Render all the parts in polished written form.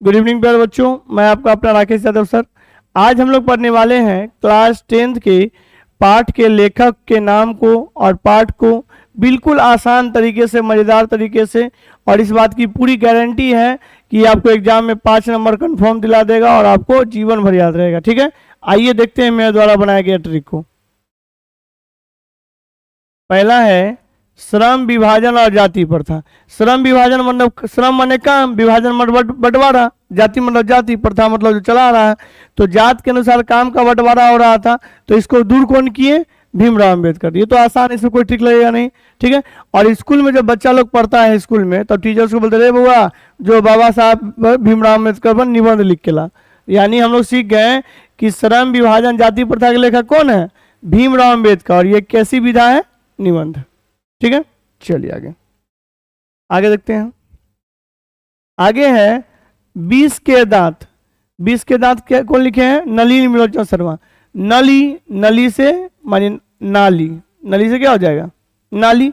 Good evening प्यारे बच्चों, मैं आपका अपना राकेश यादव सर। आज हम लोग पढ़ने वाले हैं क्लास 10th के पाठ के लेखक के नाम को और पाठ को बिल्कुल आसान तरीके से, मज़ेदार तरीके से, और इस बात की पूरी गारंटी है कि आपको एग्जाम में 5 नंबर कंफर्म दिला देगा और आपको जीवन भर याद रहेगा। ठीक है, आइए देखते हैं मेरे द्वारा बनाया गया ट्रिक को। पहला है श्रम विभाजन और जाति प्रथा। श्रम विभाजन मतलब श्रम माने काम, विभाजन मतलब बंटवारा, जाति मतलब जाति, प्रथा मतलब जो चला रहा है। तो जात के अनुसार काम का बंटवारा हो रहा था, तो इसको दूर कौन किए? भीमराव अम्बेडकर। ये तो आसान, इसमें कोई ट्रिक लगेगा नहीं। ठीक है, और स्कूल में जब बच्चा लोग पढ़ता है स्कूल में, तब टीचर्स को बोलते रहे बुआ जो बाबा साहब भीमराव अम्बेडकर पर निबंध लिख के ला। यानी हम लोग सीख गए कि श्रम विभाजन जाति प्रथा के लेखक कौन है? भीमराव अम्बेडकर। और ये कैसी विधा है? निबंध। ठीक है, चलिए आगे आगे देखते हैं। आगे है 20 के दांत। 20 के दांत क्या कौन लिखे हैं? नलिनी त्रिलोचन शर्मा। नली, नली से मानी नाली, नली से क्या हो जाएगा? नाली।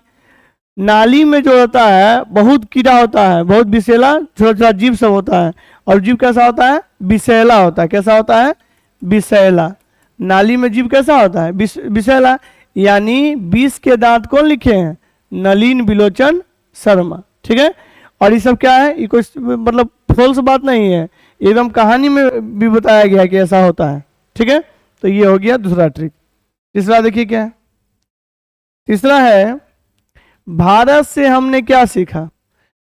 नाली में जो होता है बहुत कीड़ा होता है, बहुत विषैला छोटा छोटा जीव सब होता है। और जीव कैसा होता है? विषैला होता है। कैसा होता है? विषैला। नाली में जीव कैसा होता है? विषैला। यानी 20 के दांत कौन लिखे हैं? नलिन बिलोचन शर्मा। ठीक है, और ये सब क्या है? ये कोई मतलब फॉल्स बात नहीं है, एकदम कहानी में भी बताया गया कि ऐसा होता है। ठीक है, तो ये हो गया दूसरा ट्रिक। तीसरा देखिए क्या है। तीसरा है भारत से हमने क्या सीखा।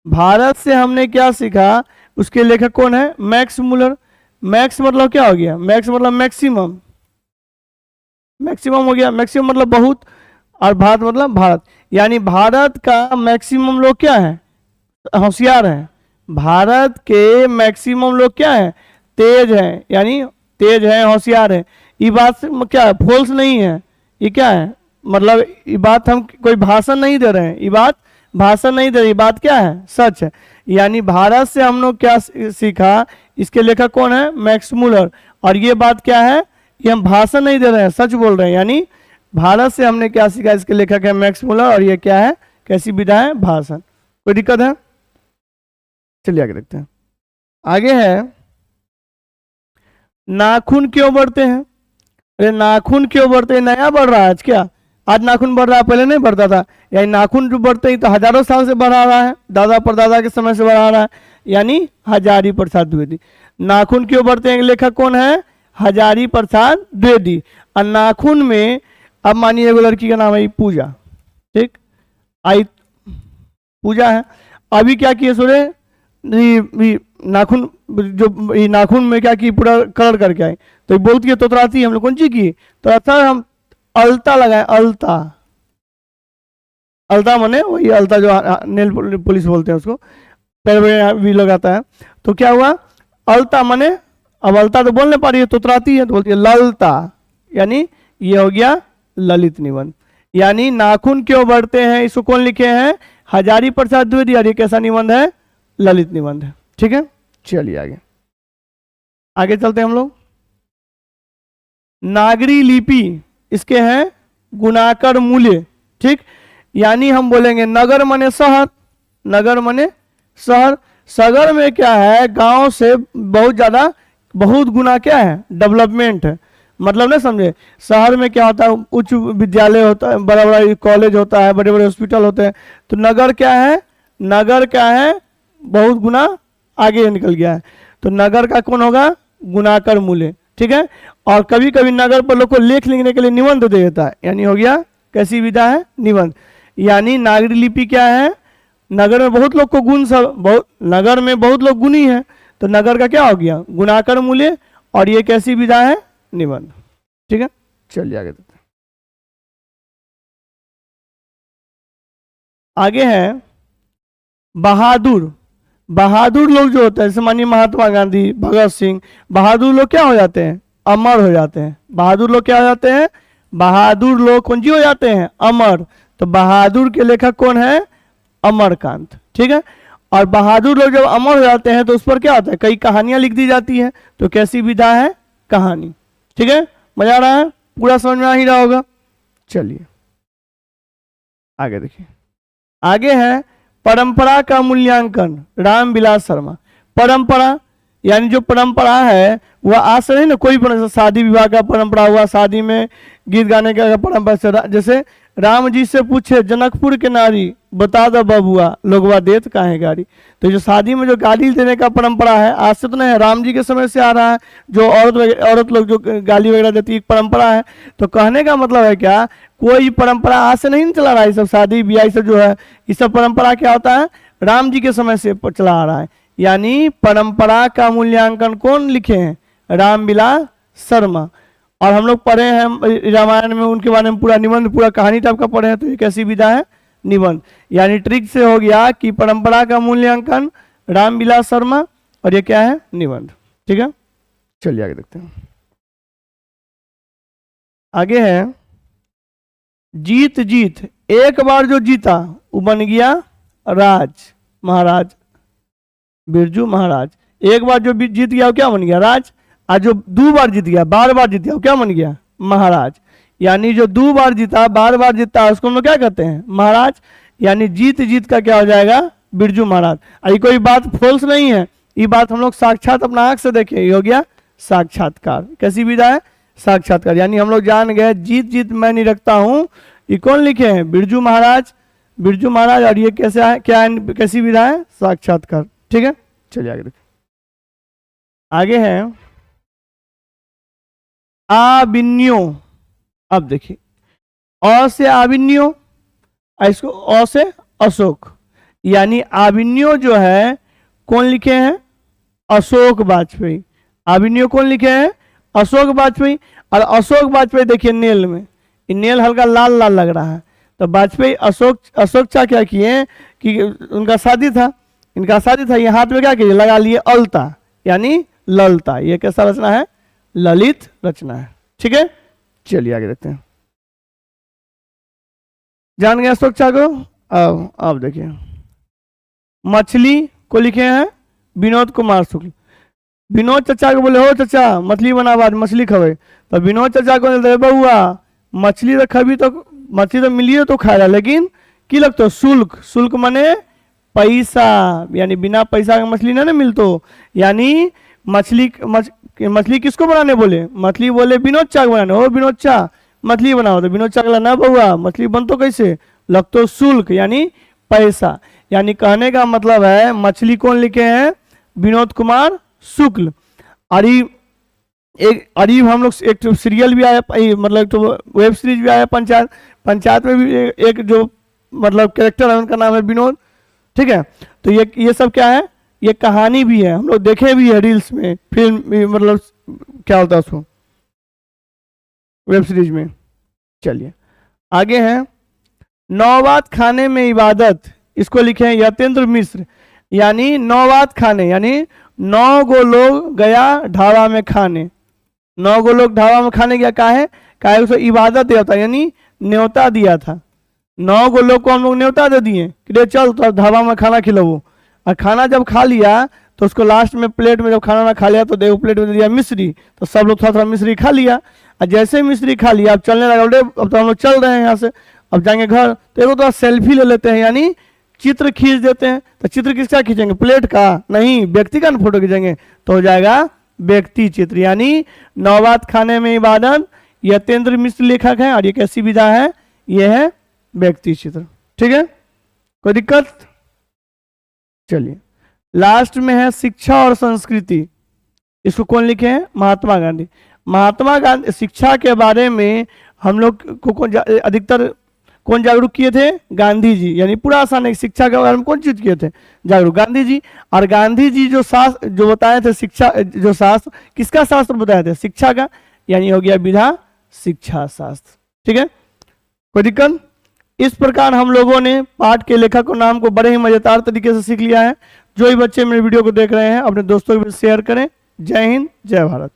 भारत से हमने क्या सीखा, उसके लेखक कौन है? Max Muller. मैक्स मतलब क्या हो गया? मैक्स मतलब मैक्सिमम, मैक्सिमम हो गया। मैक्सिमम मतलब बहुत, और भारत मतलब भारत। यानी भारत का मैक्सिमम लोग क्या है? होशियार हैं। भारत के मैक्सिमम लोग क्या है? तेज हैं। यानी तेज हैं, होशियार हैं। ये बात क्या है? फॉल्स नहीं है। ये क्या है? मतलब ये बात हम कोई भाषण नहीं दे रहे हैं, ये बात भाषण नहीं दे रही, बात क्या है? सच है। यानी भारत से हम लोग क्या सीखा, इसके लेखक कौन है? Max Muller. और ये बात क्या है? ये हम भाषण नहीं दे रहे हैं, सच बोल रहे हैं। यानी भारत से हमने क्या सीखा, इसके लेखक है मैक्स मुलर। और ये क्या है? कैसी विधा है? भाषण। कोई दिक्कत है? चलिए आगे देखते हैं। आगे है नाखून क्यों बढ़ते हैं। अरे नाखून क्यों बढ़ते हैं? नया बढ़ रहा है आज क्या? आज नाखून बढ़ रहा है, पहले नहीं बढ़ता था। यानी नाखून जो बढ़ते हैं तो हजारों साल से बढ़ा रहा है, दादा परदादा के समय से बढ़ा रहा है। यानी हजारी प्रसाद द्विवेदी। नाखून क्यों बढ़ते हैं, लेखक कौन है? हजारी प्रसाद द्विवेदी। और नाखून में अब मानिए एगो लड़की का नाम है पूजा। ठीक, आई पूजा है। अभी क्या किए सुने, नाखून जो ये नाखून में क्या की, पूरा कलर करके आई। तो बोलती है तोतराती है, हम लोग कौन सी की? तो अच्छा हम अलता लगाए। अलता, अलता मने वही अलता जो नेल पुलिस बोलते हैं उसको, पैर में भी लगाता है। तो क्या हुआ? अलता मने, अब अलता तो बोल नहीं पा रही है, तोतराती है, तो बोलती है ललता। यानी ये हो गया ललित निबंध। यानी नाखून क्यों बढ़ते हैं, इसको कौन लिखे हैं? हजारी प्रसाद द्विवेदी। और ये कैसा निबंध है? ललित निबंध है। ठीक है, चलिए आगे आगे चलते हैं हम लोग। नागरी लिपि, इसके हैं गुणाकर मूल्य। ठीक, यानी हम बोलेंगे नगर मने शहर, नगर मने शहर। सगर में क्या है? गांव से बहुत ज्यादा, बहुत गुना क्या है? डेवलपमेंट है। मतलब ना समझे, शहर में क्या होता है? उच्च विद्यालय होता है, बड़ा बड़ा कॉलेज होता है, बड़े बड़े हॉस्पिटल होते हैं। तो नगर क्या है? नगर क्या है? बहुत गुना आगे निकल गया है। तो नगर का कौन होगा? गुणाकर मूल्य। ठीक है, और कभी कभी नगर पर लोग को लेख लिखने के लिए निबंध दे देता है। यानी हो गया कैसी विधा है? निबंध। यानी नागरी लिपि क्या है? नगर में बहुत लोग को गुण सब, बहुत नगर में बहुत लोग गुणी है, तो नगर का क्या हो गया? गुणाकर मूल्य। और ये कैसी विधा है? निबंध। ठीक है, चलिए आगे देखते हैं। आगे है बहादुर। बहादुर लोग जो होते हैं, जैसे मानिए महात्मा गांधी, भगत सिंह, बहादुर लोग क्या हो जाते हैं? अमर हो जाते हैं। बहादुर लोग क्या हो जाते हैं? बहादुर लोग कौन जी हो जाते हैं? अमर। तो बहादुर के लेखक कौन है? अमरकांत। ठीक है, और बहादुर लोग जब अमर हो जाते हैं तो उस पर क्या होता है? कई कहानियां लिख दी जाती है। तो कैसी विधा है? कहानी। ठीक है, मजा आ रहा है? पूरा समझ में आ ही रहा होगा। चलिए आगे देखिए। आगे है परंपरा का मूल्यांकन, रामविलास शर्मा। परंपरा यानी जो परंपरा है वह आज से नहीं ना, कोई शादी विवाह का परंपरा हुआ, शादी में गीत गाने का परंपरा से, जैसे राम जी से पूछे जनकपुर के नारी, बता दो बबुआ लोगवा देत काहे गाड़ी। तो जो शादी में जो गाली देने का परंपरा है आज से तो नहीं है, राम जी के समय से आ रहा है, जो औरत लोग जो गाली वगैरह देती है परंपरा है। तो कहने का मतलब है क्या, कोई परंपरा आज से नहीं चला रहा है। ये सब शादी ब्याह सब जो है ये सब परंपरा क्या होता है, राम जी के समय से चला आ रहा है। यानी परंपरा का मूल्यांकन कौन लिखे हैं, रामविलास शर्मा। और हम लोग पढ़े हैं रामायण में उनके बारे में पूरा निबंध, पूरा कहानी टाइप का पढ़े हैं। तो ये कैसी विधा है, निबंध। यानी ट्रिक से हो गया कि परंपरा का मूल्यांकन रामविलास शर्मा, और ये क्या है, निबंध। ठीक है, चलिए आगे देखते हैं। आगे है जीत जीत, एक बार जो जीता वो बन गया राज, महाराज, बिरजू महाराज। एक बार जो जीत गया वो क्या बन गया, राज। और जो 2 बार जीत गया, बार बार जीत गया, वो क्या बन गया, महाराज। यानी जो 2 बार जीता, बार बार जीता, उसको हम लोग क्या कहते हैं, महाराज। यानी जीत जीत का क्या हो जाएगा, बिरजू महाराज। ये कोई बात फॉल्स नहीं है, ये बात हम लोग साक्षात अपना आंख से देखे, ये हो गया साक्षात्कार। कैसी विधा है, साक्षात्कार। यानी हम लोग जान गए जीत जीत मैं नहीं रखता हूं, ये कौन लिखे हैं, बिरजू महाराज, बिरजू महाराज। और ये कैसे है, क्या है, कैसी विधा है, साक्षात्कार। ठीक है, चलिए आगे देखिए। आगे है आबिन्यो। अब देखिए, अ से आबिन्यो, इसको अ से अशोक। यानी आबिन्यो जो है कौन लिखे हैं, अशोक वाजपेयी। आबिन्यो कौन लिखे हैं, अशोक वाजपेयी। और अशोक वाजपेयी देखिए नेल में, नेल हल्का लाल लाल लग रहा है। तो वाजपेयी अशोक चा क्या किए कि उनका शादी था, इनका शादी था, ये हाथ में क्या किए, लगा लिए अलता, यानी ललता। ये कैसा रचना है, ललित रचना है। ठीक है, चलिए आगे देखते हैं। जान गए अशोक चा को। अब देखिए, मछली को लिखे हैं विनोद कुमार शुक्ल। विनोद चचा को बोले, हो चचा मछली बना, बाद मछली खबे। तो विनोद चचा को बोलते, बउआ मछली तो खबी, तो मछली तो मिलिए तो खाएगा, लेकिन की लगता, शुल्क। शुल्क माने पैसा, यानी बिना पैसा का मछली ना मिलतो। यानी मछली किसको बनाने बोले, मछली बोले विनोद चा बनाने, हो विनोद चा मछली बनाओ। तो विनोद चा बोला, ना बउआ मछली बन तो कैसे, लगतो शुल्क, यानी पैसा। यानी कहने का मतलब है मछली कौन लिखे हैं, विनोद कुमार शुक्ल। अरी हम लोग एक तो सीरियल भी आया, मतलब तो वेब सीरीज भी आया पंचायत। पंचायत में भी एक जो मतलब कैरेक्टर है उनका नाम है विनोद। ठीक है, तो ये सब क्या है, ये कहानी भी है, हम लोग देखे भी है रील्स में, फिल्म मतलब क्या होता है उसको, वेब सीरीज में। चलिए आगे है नौबात खाने में इबादत, इसको लिखे हैं यतेंद्र मिश्र। यानी नौबात खाने, यानी 9 गो लोग गया ढाबा में खाने, 9 गो लोग ढाबा में खाने गया, काहे उसको इबादत दिया था, यानी न्योता दिया था। 9 गो लोग को हम लोग न्योता दे दिए कि चल तो ढाबा में खाना खिलाओ। और खाना जब खा लिया तो उसको लास्ट में प्लेट में जब खाना ना खा लिया तो देखो प्लेट में दे दिया मिश्री। तो सब लोग थोड़ा थोड़ा मिश्री खा लिया, और जैसे मिश्री खा लिया अब चलने लगा, अब तो हम लोग चल रहे हैं यहाँ से, अब जाएंगे घर। तो एक तो सेल्फी ले लेते हैं, यानी चित्र खींच देते हैं। तो चित्र किसका खींचेंगे, प्लेट का नहीं, व्यक्ति का फोटो खींचेंगे, तो हो जाएगा व्यक्ति चित्र। यानी नौबात खाने में इबादत, यतेंद्र मिश्र लेखक है, और ये कैसी विधा है, ये है व्यक्ति चित्र। ठीक है, कोई दिक्कत। चलिए लास्ट में है शिक्षा और संस्कृति, इसको कौन लिखे हैं, महात्मा गांधी। महात्मा गांधी शिक्षा के बारे में हम लोग को अधिकतर कौन जागरूक किए थे, गांधी जी। यानी पूरा आसान है, शिक्षा के बारे में कौन चीज किए थे, जागरूक गांधी जी। और गांधी जी जो शास्त्र जो बताए थे, शिक्षा जो शास्त्र, किसका शास्त्र बताए थे, शिक्षा का, यानी हो गया विधा शिक्षा शास्त्र। ठीक है, कोई दिक्कत। इस प्रकार हम लोगों ने पाठ के लेखक को नाम को बड़े ही मजेदार तरीके से सीख लिया है। जो भी बच्चे मेरे वीडियो को देख रहे हैं अपने दोस्तों के साथ शेयर करें। जय हिंद, जय भारत।